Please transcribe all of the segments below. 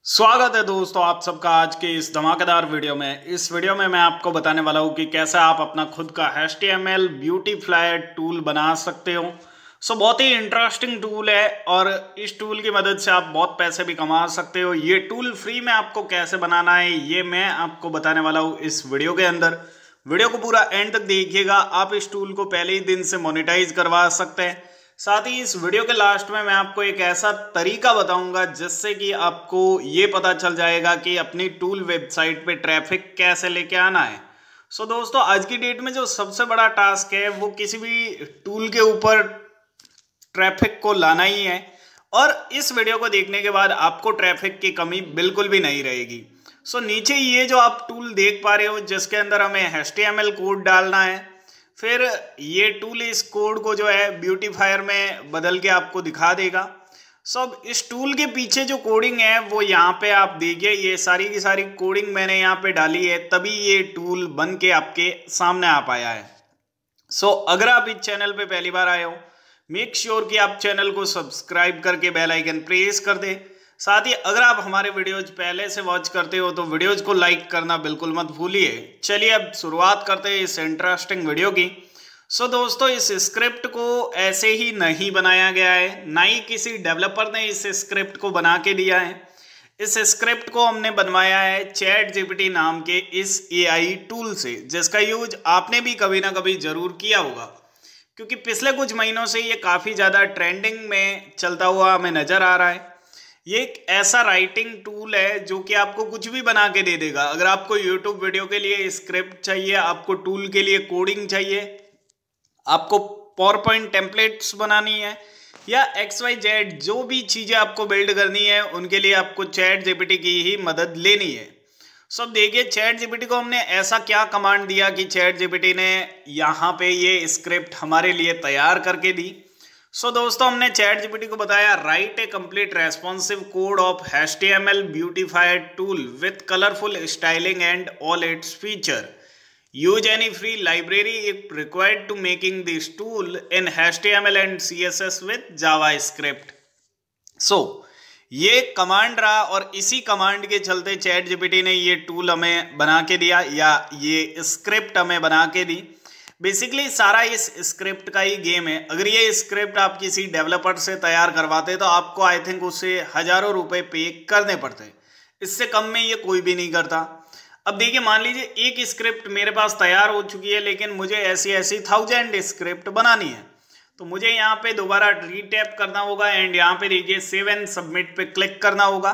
स्वागत है दोस्तों आप सबका आज के इस धमाकेदार वीडियो में। इस वीडियो में मैं आपको बताने वाला हूँ कि कैसे आप अपना खुद का HTML ब्यूटीफायर टूल बना सकते हो। बहुत ही इंटरेस्टिंग टूल है और इस टूल की मदद से आप बहुत पैसे भी कमा सकते हो। ये टूल फ्री में आपको कैसे बनाना है ये मैं आपको बताने वाला हूँ इस वीडियो के अंदर। वीडियो को पूरा एंड तक देखिएगा। आप इस टूल को पहले ही दिन से मोनेटाइज करवा सकते हैं। साथ ही इस वीडियो के लास्ट में मैं आपको एक ऐसा तरीका बताऊंगा जिससे कि आपको ये पता चल जाएगा कि अपनी टूल वेबसाइट पे ट्रैफिक कैसे लेके आना है। दोस्तों आज की डेट में जो सबसे बड़ा टास्क है वो किसी भी टूल के ऊपर ट्रैफिक को लाना ही है और इस वीडियो को देखने के बाद आपको ट्रैफिक की कमी बिल्कुल भी नहीं रहेगी। नीचे ये जो आप टूल देख पा रहे हो जिसके अंदर हमें HTML कोड डालना है, फिर ये टूल इस कोड को जो है ब्यूटीफायर में बदल के आपको दिखा देगा। अब इस टूल के पीछे जो कोडिंग है वो यहाँ पे आप देखिए, ये सारी की सारी कोडिंग मैंने यहाँ पे डाली है, तभी ये टूल बन के आपके सामने आ पाया है। अगर आप इस चैनल पे पहली बार आए हो, मेक श्योर कि आप चैनल को सब्सक्राइब करके बेल आइकन प्रेस कर दे। साथ ही अगर आप हमारे वीडियोज पहले से वॉच करते हो तो वीडियोज को लाइक करना बिल्कुल मत भूलिए। चलिए अब शुरुआत करते हैं इस इंटरेस्टिंग वीडियो की। दोस्तों इस स्क्रिप्ट को ऐसे ही नहीं बनाया गया है, ना ही किसी डेवलपर ने इस स्क्रिप्ट को बना के दिया है। इस स्क्रिप्ट को हमने बनवाया है ChatGPT नाम के इस AI टूल से, जिसका यूज आपने भी कभी ना कभी जरूर किया होगा, क्योंकि पिछले कुछ महीनों से ये काफ़ी ज़्यादा ट्रेंडिंग में चलता हुआ हमें नज़र आ रहा है। ये एक ऐसा राइटिंग टूल है जो कि आपको कुछ भी बना के दे देगा। अगर आपको YouTube वीडियो के लिए स्क्रिप्ट चाहिए, आपको टूल के लिए कोडिंग चाहिए, आपको पावरपॉइंट टेम्पलेट्स बनानी है या XYZ जो भी चीज़ें आपको बिल्ड करनी है, उनके लिए आपको ChatGPT की ही मदद लेनी है। अब देखिए ChatGPT को हमने ऐसा क्या कमांड दिया कि ChatGPT ने यहाँ पे ये स्क्रिप्ट हमारे लिए तैयार करके दी। दोस्तों हमने ChatGPT को बताया, write a complete responsive code of HTML beautifier tool with colourful styling and all its feature. Use any free library if required to making this tool in HTML and CSS with JavaScript. ये command रहा और इसी command के चलते ChatGPT ने ये tool हमें बना के दिया या ये स्क्रिप्ट हमें बना के दी। बेसिकली सारा इस स्क्रिप्ट का ही गेम है। अगर ये स्क्रिप्ट आप किसी डेवलपर से तैयार करवाते तो आपको आई थिंक उससे हजारों रुपए पे करने पड़ते, इससे कम में ये कोई भी नहीं करता। अब देखिए मान लीजिए एक स्क्रिप्ट मेरे पास तैयार हो चुकी है, लेकिन मुझे ऐसी 1000 स्क्रिप्ट बनानी है, तो मुझे यहाँ पे दोबारा रीटैप करना होगा एंड यहाँ पे देखिए सेव एंड सबमिट पे क्लिक करना होगा।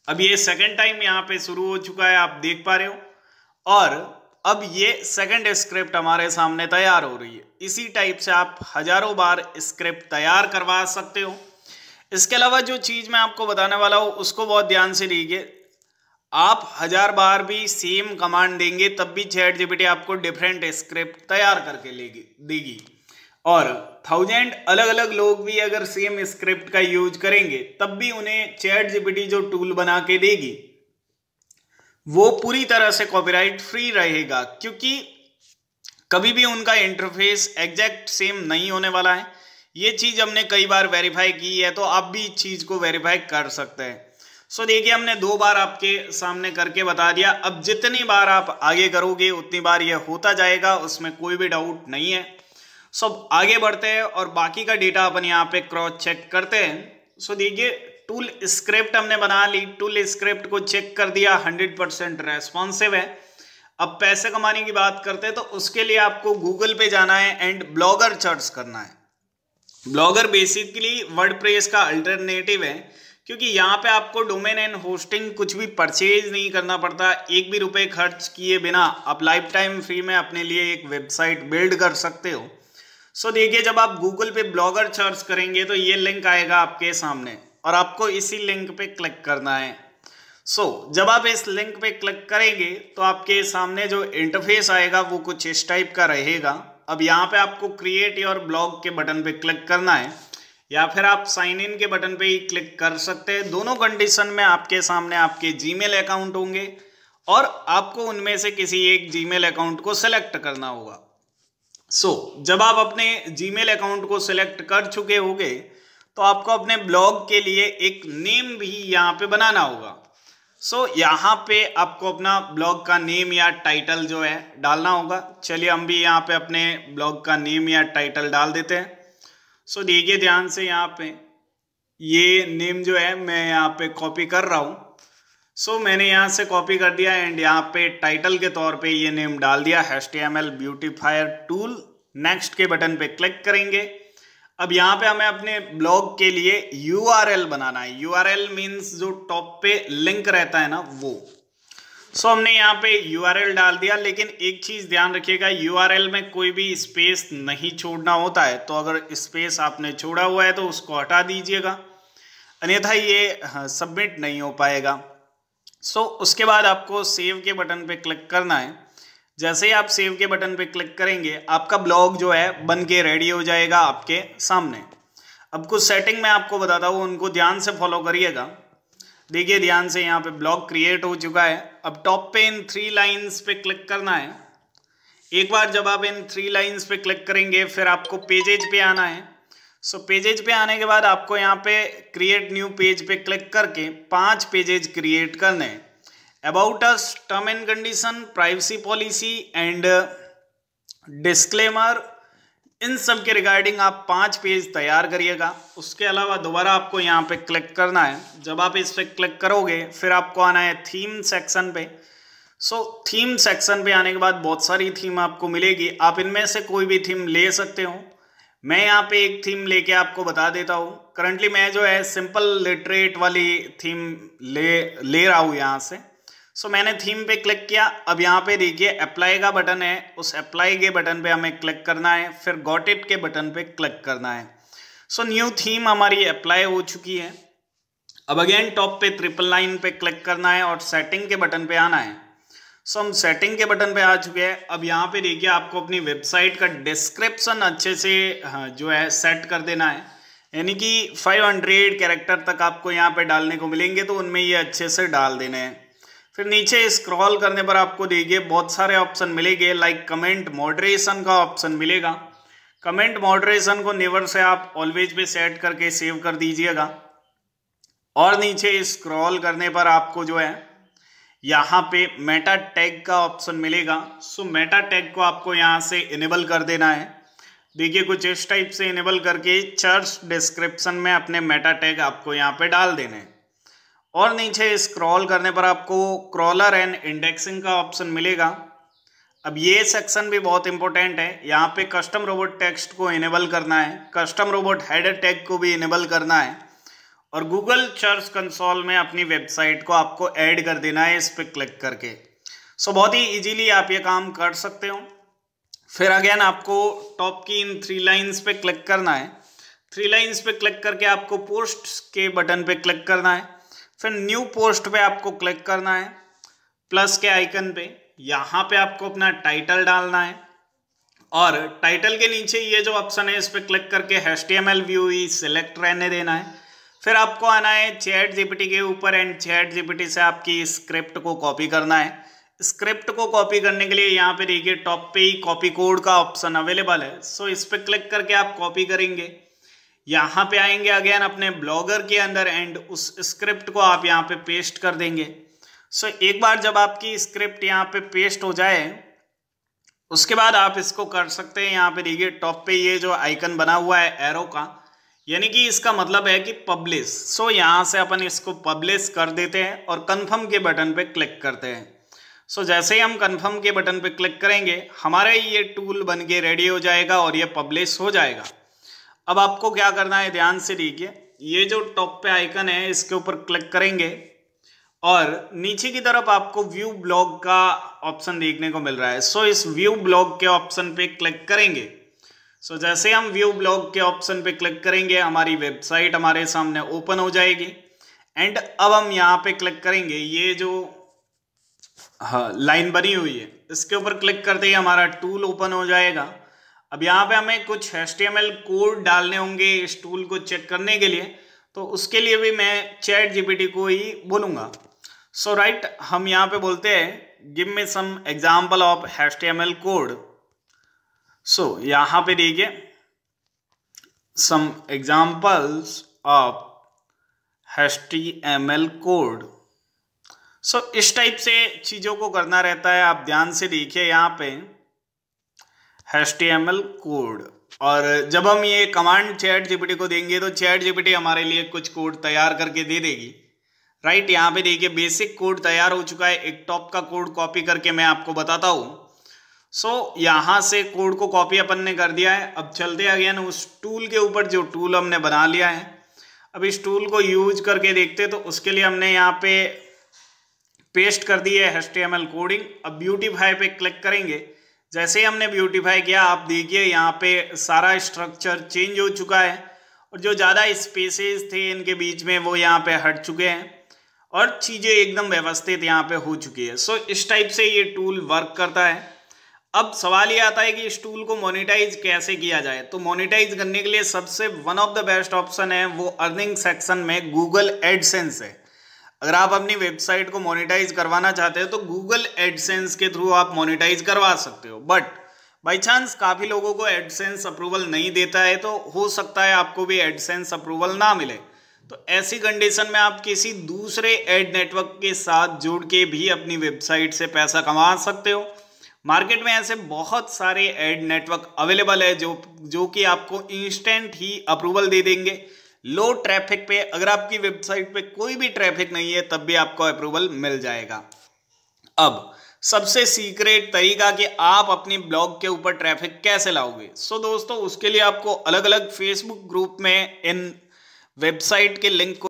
अब ये सेकेंड टाइम यहाँ पे शुरू हो चुका है, आप देख पा रहे हो, और अब ये सेकंड स्क्रिप्ट हमारे सामने तैयार हो रही है। इसी टाइप से आप हजारों बार स्क्रिप्ट तैयार करवा सकते हो। इसके अलावा जो चीज़ मैं आपको बताने वाला हूँ उसको बहुत ध्यान से लीजिए। आप 1000 बार भी सेम कमांड देंगे तब भी ChatGPT आपको डिफरेंट स्क्रिप्ट तैयार करके देगी, और 1000 अलग अलग लोग भी अगर सेम स्क्रिप्ट का यूज करेंगे तब भी उन्हें ChatGPT जो टूल बना के देगी वो पूरी तरह से कॉपीराइट फ्री रहेगा, क्योंकि कभी भी उनका इंटरफेस एग्जैक्ट सेम नहीं होने वाला है। ये चीज़ हमने कई बार वेरीफाई की है, तो आप भी इस चीज़ को वेरीफाई कर सकते हैं। देखिए हमने 2 बार आपके सामने करके बता दिया। अब जितनी बार आप आगे करोगे उतनी बार ये होता जाएगा, उसमें कोई भी डाउट नहीं है। आगे बढ़ते हैं और बाकी का डेटा अपन यहाँ पे क्रॉस चेक करते हैं। देखिए टूल स्क्रिप्ट हमने बना ली, टूल स्क्रिप्ट को चेक कर दिया, 100% रेस्पॉन्सिव है। अब पैसे कमाने की बात करते हैं तो उसके लिए आपको गूगल पे जाना है एंड ब्लॉगर सर्च करना है। ब्लॉगर बेसिकली वर्डप्रेस का अल्टरनेटिव है, क्योंकि यहाँ पे आपको डोमेन एंड होस्टिंग कुछ भी परचेज नहीं करना पड़ता। एक भी रुपए खर्च किए बिना आप लाइफ टाइम फ्री में अपने लिए एक वेबसाइट बिल्ड कर सकते हो। देखिए जब आप गूगल पे ब्लॉगर सर्च करेंगे तो ये लिंक आएगा आपके सामने और आपको इसी लिंक पे क्लिक करना है। जब आप इस लिंक पे क्लिक करेंगे तो आपके सामने जो इंटरफेस आएगा वो कुछ इस टाइप का रहेगा। अब यहाँ पे आपको क्रिएट योर ब्लॉग के बटन पे क्लिक करना है या फिर आप साइन इन के बटन पे ही क्लिक कर सकते हैं। दोनों कंडीशन में आपके सामने आपके जीमेल अकाउंट होंगे और आपको उनमें से किसी एक जीमेल अकाउंट को सेलेक्ट करना होगा। जब आप अपने जीमेल अकाउंट को सिलेक्ट कर चुके होंगे तो आपको अपने ब्लॉग के लिए एक नेम भी यहाँ पे बनाना होगा। सो यहाँ पे आपको अपना ब्लॉग का नेम या टाइटल जो है डालना होगा। चलिए हम भी यहाँ पे अपने ब्लॉग का नेम या टाइटल डाल देते हैं। सो देखिए ध्यान से, यहाँ पे ये नेम जो है मैं यहाँ पे कॉपी कर रहा हूँ। सो मैंने यहाँ से कॉपी कर दिया एंड यहाँ पे टाइटल के तौर पे ये नेम डाल दिया, HTML ब्यूटीफायर टूल। नेक्स्ट के बटन पे क्लिक करेंगे। अब यहाँ पे हमें अपने ब्लॉग के लिए URL बनाना है। URL मीन्स जो टॉप पे लिंक रहता है ना, वो। सो हमने यहाँ पे URL डाल दिया, लेकिन एक चीज ध्यान रखिएगा, URL में कोई भी स्पेस नहीं छोड़ना होता है। तो अगर स्पेस आपने छोड़ा हुआ है तो उसको हटा दीजिएगा, अन्यथा ये सबमिट नहीं हो पाएगा। सो उसके बाद आपको सेव के बटन पे क्लिक करना है। जैसे ही आप सेव के बटन पे क्लिक करेंगे, आपका ब्लॉग जो है बन के रेडी हो जाएगा आपके सामने। अब कुछ सेटिंग मैं आपको बताता हूँ, उनको ध्यान से फॉलो करिएगा। देखिए ध्यान से, यहाँ पे ब्लॉग क्रिएट हो चुका है। अब टॉप पे इन 3 लाइन्स पे क्लिक करना है। एक बार जब आप इन 3 लाइन्स पे क्लिक करेंगे, फिर आपको पेजेज पे आना है। सो पेजेज पे आने के बाद आपको यहाँ पे क्रिएट न्यू पेज पे क्लिक करके 5 पेजेज क्रिएट करने हैं। About us, term and condition, privacy policy and disclaimer, इन सब के रिगार्डिंग आप 5 पेज तैयार करिएगा। उसके अलावा दोबारा आपको यहाँ पे क्लिक करना है। जब आप इस पे क्लिक करोगे, फिर आपको आना है थीम सेक्शन पे। सो थीम सेक्शन पे आने के बाद बहुत सारी थीम आपको मिलेगी, आप इनमें से कोई भी थीम ले सकते हो। मैं यहाँ पे एक थीम लेके आपको बता देता हूँ। करंटली मैं जो है सिंपल लिटरेट वाली थीम ले रहा हूँ यहाँ से। सो मैंने थीम पे क्लिक किया। अब यहाँ पे देखिए अप्लाई का बटन है, उस अप्लाई के बटन पे हमें क्लिक करना है, फिर गॉट इट के बटन पे क्लिक करना है। सो न्यू थीम हमारी अप्लाई हो चुकी है। अब अगेन टॉप पे ट्रिपल लाइन पे क्लिक करना है और सेटिंग के बटन पे आना है। सो हम सेटिंग के बटन पे आ चुके हैं। अब यहाँ पे देखिए आपको अपनी वेबसाइट का डिस्क्रिप्शन अच्छे से जो है सेट कर देना है, यानी कि 500 कैरेक्टर तक आपको यहाँ पे डालने को मिलेंगे, तो उनमें ये अच्छे से डाल देने हैं। फिर नीचे स्क्रॉल करने पर आपको देखिए बहुत सारे ऑप्शन मिलेंगे, लाइक कमेंट मॉडरेशन का ऑप्शन मिलेगा। कमेंट मॉडरेशन को नेवर से आप ऑलवेज पे सेट करके सेव कर दीजिएगा। और नीचे स्क्रॉल करने पर आपको जो है यहाँ पे मेटा टैग का ऑप्शन मिलेगा। सो मेटा टैग को आपको यहाँ से इनेबल कर देना है। देखिए कुछ इस टाइप से इनेबल करके सर्च डिस्क्रिप्शन में अपने मेटा टैग आपको यहाँ पे डाल देने हैं। और नीचे स्क्रॉल करने पर आपको क्रॉलर एंड इंडेक्सिंग का ऑप्शन मिलेगा। अब ये सेक्शन भी बहुत इंपॉर्टेंट है। यहाँ पे कस्टम रोबोट टेक्स्ट को इनेबल करना है, कस्टम रोबोट हेडर टैग को भी इनेबल करना है, और गूगल सर्च कंसोल में अपनी वेबसाइट को आपको ऐड कर देना है इस पे क्लिक करके। सो बहुत ही इजीली आप ये काम कर सकते हो। फिर अगेन आपको टॉप की इन 3 लाइन्स पे क्लिक करना है। 3 लाइन्स पे क्लिक करके आपको पोस्ट के बटन पे क्लिक करना है। फिर न्यू पोस्ट पे आपको क्लिक करना है, प्लस के आइकन पे। यहाँ पे आपको अपना टाइटल डालना है, और टाइटल के नीचे ये जो ऑप्शन है इस पे क्लिक करके HTML व्यू ही सिलेक्ट रहने देना है। फिर आपको आना है चैट जीपीटी के ऊपर एंड चैट जीपीटी से आपकी स्क्रिप्ट को कॉपी करना है। स्क्रिप्ट को कॉपी करने के लिए यहाँ पे देखिए टॉप पे ही कॉपी कोड का ऑप्शन अवेलेबल है। सो इस पे क्लिक करके आप कॉपी करेंगे, यहाँ पे आएंगे अगेन अपने ब्लॉगर के अंदर एंड उस स्क्रिप्ट को आप यहाँ पे पेस्ट कर देंगे। सो एक बार जब आपकी स्क्रिप्ट यहाँ पे पेस्ट हो जाए, उसके बाद आप इसको कर सकते हैं। यहाँ पे देखिए टॉप पे ये जो आइकन बना हुआ है एरो का, यानी कि इसका मतलब है कि पब्लिश। सो यहाँ से अपन इसको पब्लिश कर देते हैं और कंफर्म के बटन पे क्लिक करते हैं। सो जैसे ही हम कंफर्म के बटन पे क्लिक करेंगे, हमारा ये टूल बन के रेडी हो जाएगा और ये पब्लिश हो जाएगा। अब आपको क्या करना है, ध्यान से देखिए, ये जो टॉप पे आइकन है इसके ऊपर क्लिक करेंगे और नीचे की तरफ आपको व्यू ब्लॉग का ऑप्शन देखने को मिल रहा है। सो इस व्यू ब्लॉग के ऑप्शन पे क्लिक करेंगे। सो जैसे हम व्यू ब्लॉग के ऑप्शन पे क्लिक करेंगे, हमारी वेबसाइट हमारे सामने ओपन हो जाएगी। एंड अब हम यहाँ पे क्लिक करेंगे, ये जो लाइन बनी हुई है इसके ऊपर क्लिक करते ही हमारा टूल ओपन हो जाएगा। अब यहाँ पे हमें कुछ HTML कोड डालने होंगे इस टूल को चेक करने के लिए, तो उसके लिए भी मैं चैट जीपीटी को ही बोलूँगा। सो राइट, हम यहाँ पे बोलते हैं give me some example of HTML code. So यहाँ पे देखिए some examples of HTML code. इस टाइप से चीज़ों को करना रहता है। आप ध्यान से देखिए यहाँ पे HTML कोड, और जब हम ये कमांड चैट जीपीटी को देंगे तो चैट जीपीटी हमारे लिए कुछ कोड तैयार करके दे देगी। राइट, यहाँ पे देखिए बेसिक कोड तैयार हो चुका है। एक टॉप का कोड कॉपी करके मैं आपको बताता हूँ। यहाँ से कोड को कॉपी अपन ने कर दिया है। अब चलते अगेन उस टूल के ऊपर जो टूल हमने बना लिया है। अब इस टूल को यूज करके देखते, तो उसके लिए हमने यहाँ पे पेस्ट कर दी है HTML कोडिंग। अब ब्यूटीफाई पे क्लिक करेंगे। जैसे ही हमने ब्यूटीफाई किया, आप देखिए यहाँ पे सारा स्ट्रक्चर चेंज हो चुका है, और जो ज़्यादा स्पेसेस थे इनके बीच में वो यहाँ पे हट चुके हैं, और चीज़ें एकदम व्यवस्थित यहाँ पे हो चुकी है। इस टाइप से ये टूल वर्क करता है। अब सवाल ये आता है कि इस टूल को मोनेटाइज कैसे किया जाए। तो मोनेटाइज करने के लिए सबसे one of the best option है वो अर्निंग सेक्शन में गूगल एडसेंस है। अगर आप अपनी वेबसाइट को मोनेटाइज करवाना चाहते हो तो गूगल एडसेंस के थ्रू आप मोनेटाइज करवा सकते हो। बट बाई चांस काफ़ी लोगों को एडसेंस अप्रूवल नहीं देता है, तो हो सकता है आपको भी एडसेंस अप्रूवल ना मिले। तो ऐसी कंडीशन में आप किसी दूसरे एड नेटवर्क के साथ जुड़ के भी अपनी वेबसाइट से पैसा कमा सकते हो। मार्केट में ऐसे बहुत सारे एड नेटवर्क अवेलेबल है जो कि आपको इंस्टेंट ही अप्रूवल दे देंगे। लो ट्रैफिक पे, अगर आपकी वेबसाइट पे कोई भी ट्रैफिक नहीं है तब भी आपको अप्रूवल मिल जाएगा। अब सबसे सीक्रेट तरीका कि आप अपनी ब्लॉग के ऊपर ट्रैफिक कैसे लाओगे। दोस्तों, उसके लिए आपको अलग अलग फेसबुक ग्रुप में इन वेबसाइट के लिंक को